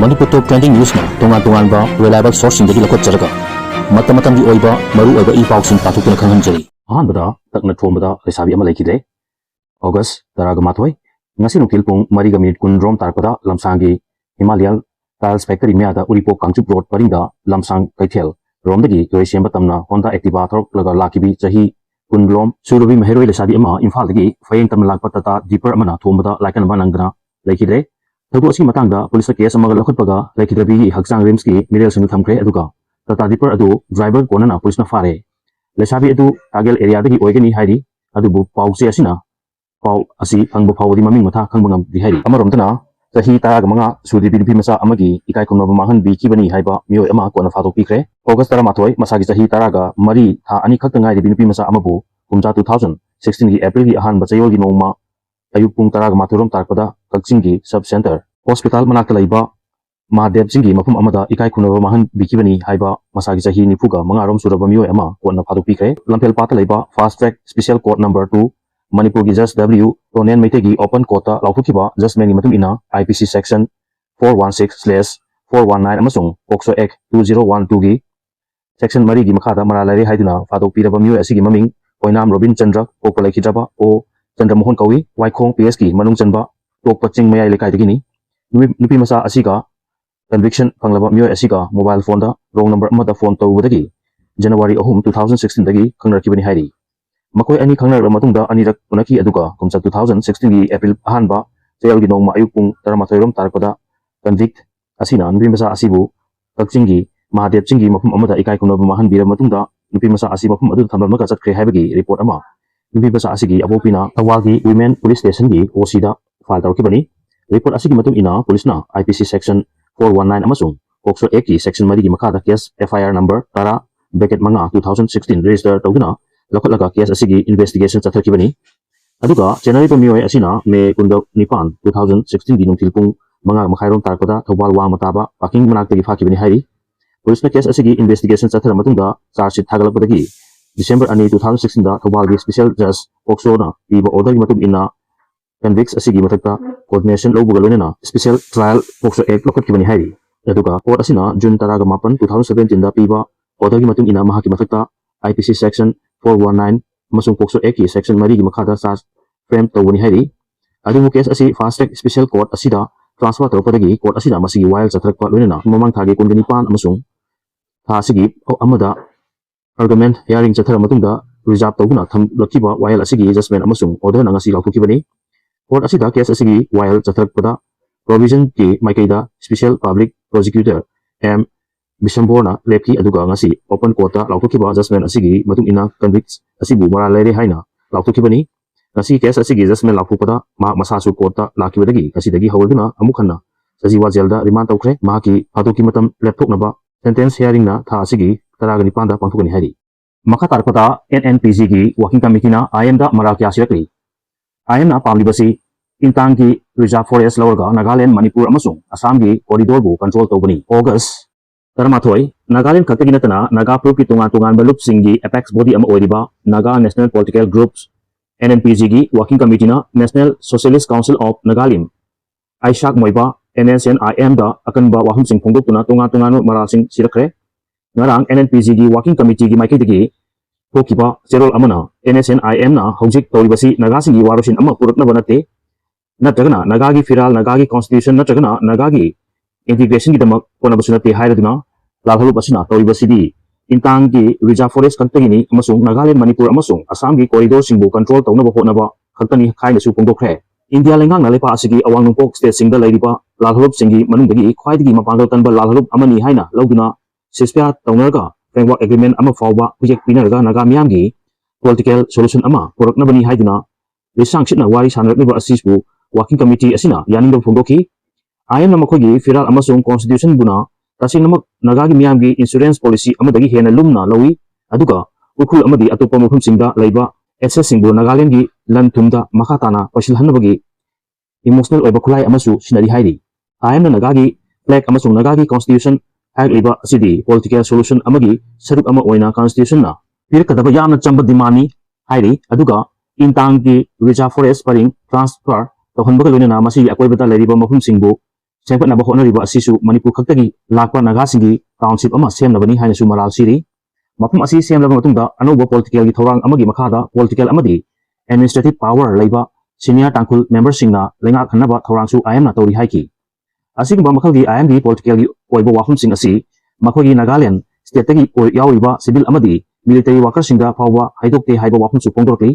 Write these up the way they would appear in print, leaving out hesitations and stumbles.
Manipur top trending news na tungan ba reliable source sing dagi lakot jaraga matam gi oiba maru oiba I pausing pathukna khanghanjari ahanbada takna thombada lesabi ama laikide August taraga mathoi ngasi nukil pung mariga minute kun rom tarpada lamsangi Himalayan tiles factory meada uripo kangchup road parinda lamsang kaithel romdagi loi semba tamna Honda Activa thorok laga lakibi chahi kunlom surubi meheroi lesabi ama imphal dagi fayeng tam lakpa tata deeper amana thombada laikan banangdana laikide Tadu asi matangda police case amaga lokhatpaga laikhidabi haksang rims ki middle sunu thamkre aduga tata dipper adu driver konana police na fare lesabi adu tagel area dagi oigani hairi adubu pause asina pau asi phangbu phawdi maming matha khangbangam di hairi amaromtana sahi taraga manga sudi bibi masa amagi ikai kumna mahan bi kibani haiba mioi ama kona fato pikre August tara mathoi masagi sahi taraga mari tha ani khakta ngai bibi masa amabu kumja 2016 gi April gi ahan bachayol gi nongma ayuk pung taraga mathurom tarpada kaksingi sub center hospital manakta laiba Madev jingi mafum amada ikai khunaba mahan bikibani haiba masagi sahi nifuga mangarom suraba mioi ama kona phadu pikre lampel pata laiba fast track special court number 2 Manipur gi Judge W Tonen Meitegi open court ta lauthukiba judgment gi matum ina IPC section 416/419 amasung POCSO Act 2012 gi section mari gi makhada maralari haiduna phadu piraba mioi asigi maming Poinam Robin Chandra Popolai Kijaba o Chandra Mohan Kawi Waikhong PS ki manung chanba tokpa ching mayai lekai dagini nupi masa asiga conviction panglaba mioi asiga mobile phone da wrong number amada phone tawudagi January 2016 dagi khangnarkibani hairi makoi ani khangnar matungda anirak punaki aduga kumcha 2016 gi April ahanba jail gi nongma ayupung 13 rom tarpada convict asina nupi masa asibu kakchingi Mahadev chingi mafum amada ikai kunaba mahan bira matungda nupi masa asi mafum adu thambalmaka chatkre haibagi report ama nupi masa asigi abopina tawagi women police station gi OC da file tawkibani report asigi matung ina police na IPC section 419 amasung POCSO Act ki section mari gi makhada case FIR number tara bracket manga 2016 register tawduna lokhatlaga case asigi investigation chathakibani aduga January mioi asina me kunda nipan 2016 gi nungthil pung manga makhairom tarpada thobal wa mataba parking manakta gi phakibani hairi police na case asigi investigation chathara matungda charge sheet thagalapodagi December 2016 da thobal gi special judge POCSO na piba order gi matung ina convicts asigi mathakta coordination lobuga loinena special trial POCSO Act lokhatkibani hairi aduga court asina June 18 2017 da piba order gi matung ina mahaki mathakta IPC section 419 amasung POCSO Act ki section mari gi makhada charge frame tawani hairi adumu case asi fast track special court asida transfer tawpadagi court asina masigi while chathrakpa loinena mamang thagi kungani pan amasung tha asigi amada argument hearing chathara matungda reserve tawuna thamlakiba while asigi judgment amasung order na ngasi lauthukibani court asida case asigi while chathrakpada provision ki maikaida special public prosecutor M Bishamborna lepki aduga ngasi open court ta lauthukhiba judgment asigi matung ina convicts asibu maralere haina lauthukibani ngasi case asigi judgment lauthupada ma masasu court ta lakibadagi asidagi hawduna amukhanna sajiwa jail da remand tawkhre ma ki phaduki matam lepthoknaba sentence hearing na tha asigi taraga nipan da pangthukani hairi makha tarpada NNPG gi working committee na IM da marakya sirakri IM na pamlibasi Intang ki reserve forest lawarga Nagaland Manipur amasung Assam gi corridor bu control tawbani August Taramathoi Nagaland khaktagi natana Naga Pro ki tungan balup singi apex body ama oiriba Naga National Political Groups NNPG gi working committee na National Socialist Council of Nagaland Aishak moiba NSCN IM da akanba wahum sing phongdoktuna tungan maral sing sirakre ngarang NNPG gi working committee gi maikaidagi thokiba cherol amana NSCN IM na hojik tawibasi Naga singi warosin ama purakna banate natragana Nagagi firal Nagagi constitution natragana Nagagi integration ki damak kona basunati hairaduna lalhalup asina tawibasidi intang ki reserve forest kantagini amasung Nagaland Manipur amasung Assam gi corridor singbu control tawnaba hotnaba khaktani khaina su pongdokre India lengang nalepa asigi awang nungpok state singda lairiba lalhalup singi manungdagi khwaidagi mapangdal tanba lalhalup amani haina lawduna sispa tawnarga framework agreement ama fawba hujek pinarga Naga miyamgi political solution ama puraknabani haiduna risang sitna wari sanrakniba asisbu working committee asina yaningdo phongdoki IM na makhogi firal amasung constitution buna tasing namak Nagagi miyamgi insurance policy amadagi hena lumna lawi aduga ukhul amadi atopa mafum singda laiba access singbu Nagaland gi lan thumda makhatana pasilhanabagi emotional oiba khulai amasu sinari hairi IM na Nagagi flag amasung Nagagi constitution hagliba asidi political solution amagi saruk ama oina constitution na pirakadaba yamna chamba dimani hairi aduga intang gi reserve forest paring transfer tawhanbaga loinana masi akoibata lairiba mafum singbu सेंगपटनबा होटनरिबा असिसु मणिपुर खक्तगी लाकपा नागासिंगी council अमा सेमनबनी हाइनसु moral सिरी मफम असी सेमलबा मतुंगदा अनौबा political की थौरांग अमगी मखादा पॉलिटिकल अमदी एडमिनिस्ट्रेटिव पावर लेबा सीनियर टांकुल मेंबर सिंगना लेंगा खन्नबा थौरांगसु आईएम ना तौरी हाइकी असिगुंबा मखलगी आईएम की पॉलिटिकल की ओइबा वाफम सिंग असि मखोगी नागालैंड स्टेट तगी यावरिबा सिविल अमदी मिलिटरी वर्कर सिंगदा फावबा हाइदोक्ते हाइबा वाफमसु फोंदोरकली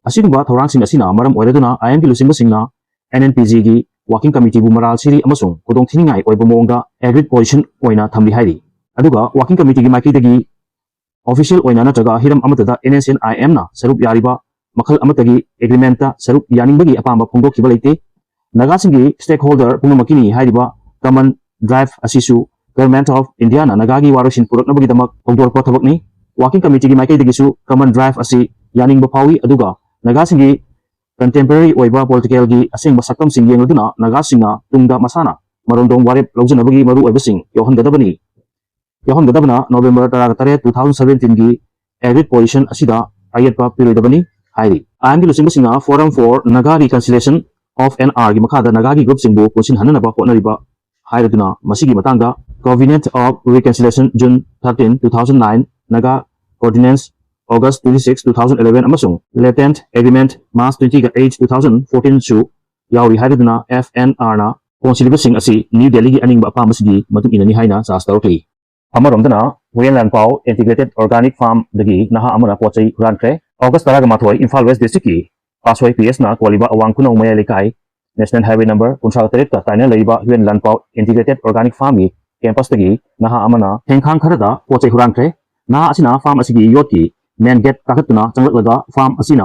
असिगुंबा थौरांग सिंग असिना मरम ओइरदुना आईएम की लुसिंबा सिंगना NNPG की वर्किंग कमिटी बु मराल सिरी अमसुंग खुदोंग थिनिंगाई ओइबा मोंगदा एग्रीड पोजीशन ओइना थमली हाइरी अदुगा वर्किंग कमिटी की माइकीदगी ऑफिशियल ओइना नत्रगा हिरम अमतदा NSCN IM ना सरुप यारिबा मखल अमतगी एग्रीमेंट ता सरुप यानिंगबगी अपांबा फोंदोखिबा लेते नागासिंगी स्टेक होल्डर पुंगमकिनी हाइरिबा कॉमन ड्राइव असिसु गवर्नमेंट ऑफ इंडिया ना नागागी वारोसिन पुरकनबगीदमक होंदोरपा थबकनी वर्किंग कमिटी की माइकीदगिसु कॉमन ड्राइव असि यानिंगबा फावी अदुगा नागासिंगी कंटेम्पररी ओइबा पॉलिटिकल की असेंबा सकम सिंग येंगदुना नागासिंगा तुंगदा मसाना मरोंदोंग वारेप लौजनबगी मरु ओइबसिंग योहनगदबना नवंबर 13 2017 की एग्रीड पोजीशन असिदा आयतपा पिरोदबनी हाइरी आईएम की लुसिंगसिंगा forum for Naga reconciliation of NR की मखादा नागागी ग्रुप सिंगबु पुसिन हननबा होटनरिबा हाइरदुना मसिगी मतांगा covenant of reconciliation June 13 2009 Naga कोऑर्डिनेंस August 26 2011 अमसुंग लेटेंट एग्रीमेंट मार्च 28 2014 सु यावरी हाइरदुना FNR ना कोंसिलिबसिंग असि न्यू दिल्ली की अनिंग अपामसिगी मतुक इननी हाइना चार्ज तौरकली अमरोमदना हुरेनलान पाव इंटीग्रेटेड ऑर्गेनिक फार्म दगी नहा अमना पोचै हुरानख्रे August 13 इम्फाल वेस्ट डिस्ट्रिक्ट की पासोई PS ना कोलिबा अवांगकुनौ मया लेकाई नेशनल हाईवे नंबर 53 का ताइना लेबा हुरेनलान पाव इंटीग्रेटेड ऑर्गेनिक फार्म की कैंपस दगी नहा अमना थेंखांग खरदा पोचै हुरानख्रे नहा असिना फार्म असिगी योट की मेन गेट काखतुना चंगलगा फार्म असिना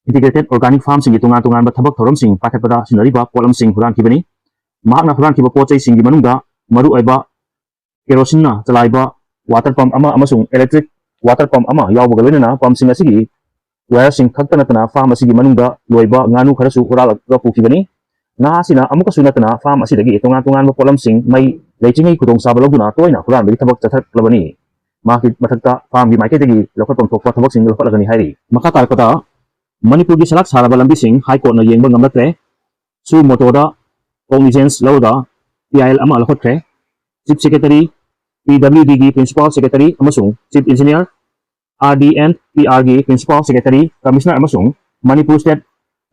integrated organic farm सिंगी Tunga Tunga थबक थौरम सिंग पाखतपदा सिनरिबा पोलम सिंग हुरान किबनी महाकना हुरान किबा पोचै सिंगी मनुंगा मरु ओइबा केरोसिनना चलाइबा वाटर पंप अमा अमसुंग इलेक्ट्रिक वाटर पंप अमा यावबगा लोइनना पंप सिंग असिगी वायर सिंग खक्तनतना farm असिगी मनुंगा लोइबा गानु खरसु हुरालगा पुखिबनी नाहासिना अमुकसु नतना farm असिदगी Tunga Tunga pollen सिंग मई लेचिंगै खुदोंग साबा लौदुना तोइना हुरान बि थबक चथरलबनी माकी मथक्ता फार्म की माइकेदगी लौखटपम थोकपा थबक सिंग लौखटलगनी हाइरी मखा तारपदा मणिपुर की सलाक सारबा लंबी सिंग हाई कोर्ट ना येंबा ngamlakre सु मोटोदा कोग्निजेंस लौदा PIL अमा लौखटख्रे चीफ सेक्रेटरी PWD की प्रिंसिपल सेक्रेटरी अमसुंग चीफ इंजीनियर RDNPR की प्रिंसिपल सेक्रेटरी कमिश्नर अमसुंग Manipur state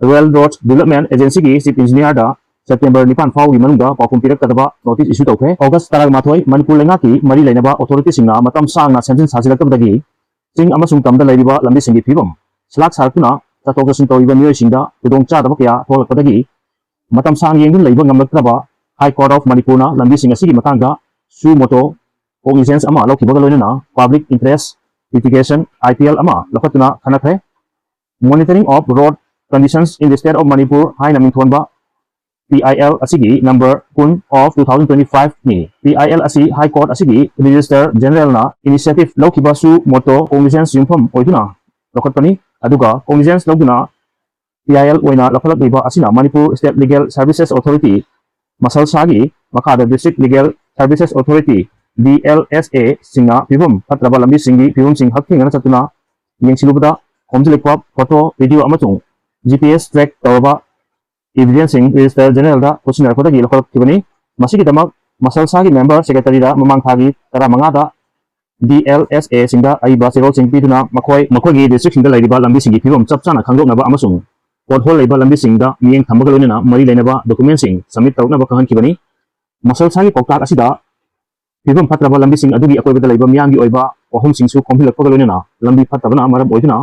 rural road development agency की चीफ इंजीनियर दा सेप्टेंबर 9 फाउगी मनुंगा पाकुम पिरकदबा नोटिस इशू तौखे ऑगस्ट 13 मणिपुर लेंगा की मरी लेनबा अथॉरिटी सिंगना मतम सांगना सेंसन साजिलकबदगी सिंग अमसुंग तमदा लेरिबा लंबी सिंगी फिबम सलाक सारकुना ततोक सिंग तौरिबा मियोय सिंगदा खुदोंग चादबा कया थोलकपदगी मतम सांग येंगुन लेबा ngamlakraba high court of Manipur ना लंबी सिंग असिगी मतांगा सु मोटो कोग्निजेंस अमा लौखिबगा लोइनना पब्लिक इंटरेस्ट लिटिगेशन IPL अमा लौखतुना खनखरे monitoring of road conditions in the state of Manipur हाई नमिंथोनबा PIL asigi number 1 of 2025 ni PIL asi High Court asigi Register General na initiative laukiba su moto cognizance yumpham oiduna lokhatpani aduga cognizance lauduna PIL oina lokhalakliba asina Manipur State Legal Services Authority masal sagi makada District Legal Services Authority DLSA singa pibum patraba lambi singi pibum sing hakthingana chatuna yengsilubada homjilikwa photo video amachung GPS track tawaba evidence in Register General da question ko dagi lokal kibani masigi damak masalsa ki member secretary da mamang thagi tara manga da DLSA singda aiba serol sing piduna makoi gi district singda laiba lambi singi phibom chapchana khanglok naba amasung pothol laiba lambi singda miyeng thamaga loina mari lainaba document sing submit tawna ba khan kibani masalsa ki poktak asida phibom phatraba lambi sing adugi akoi bada laiba miyang gi oiba wahum sing su komphilak pa loina lambi phatabana maram oiduna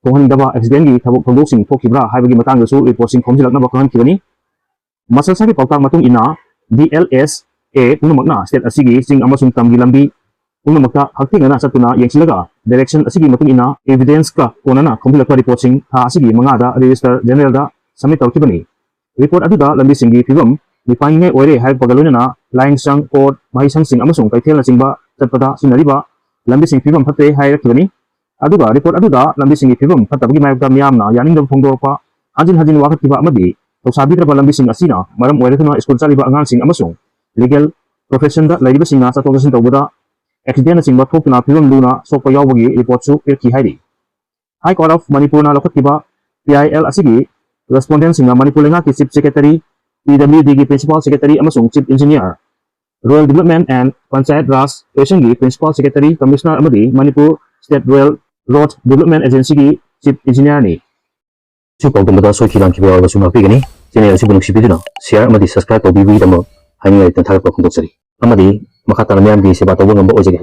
Tohanindaba accident gi thabok thongdok sing thokibra haibagi matang su report sing khomjilakna ba khan kibani masalsa ki poktak matung ina DLSA punumakna state asigi sing amasung tamgi lambi punumakta hakthingana satuna yengsilaga direction asigi matung ina evidence ka konana khomjilakpa report sing tha asigi manga da Register General da submit tawkibani report aduda lambi singi phibam nipainge oire haib pagalona lying sang court mahisang sing amasung kaithel na singba chatpada sinariba lambi sing phibam phatte hairakibani aduga report aduda lambi singi phibam phatabagi mayakta miyamna yaningdam phongdorpa hajin wakatkiba amadi tawsabidraba lambi sing asina maram oiratuna school chaliba angang sing amasung legal profession da laiba singna satokasing tawbada accident singba thokna phibam luna sokpa yawbagi report su irki hairi High Court of Manipur na lokatkiba PIL asigi respondent singa Manipur lenga ki chief secretary PWD की Principal Secretary अमसुंग Chief Engineer Rural Development and Panchayat Raj Ocean की Principal Secretary Commissioner अमदी Manipur State Rural Road Development Agency की Chief Engineer नि सुपौदमदा सोखिलान की बाव सुमा पिगनी channel से बुनुक्सी बिदुना share अमदी subscribe तौबीबी दम हाइनिंग तंथार पखुंदोक्सरी अमदी मखा ताना म्याम की सेवा तौबो ngamba ओजेगे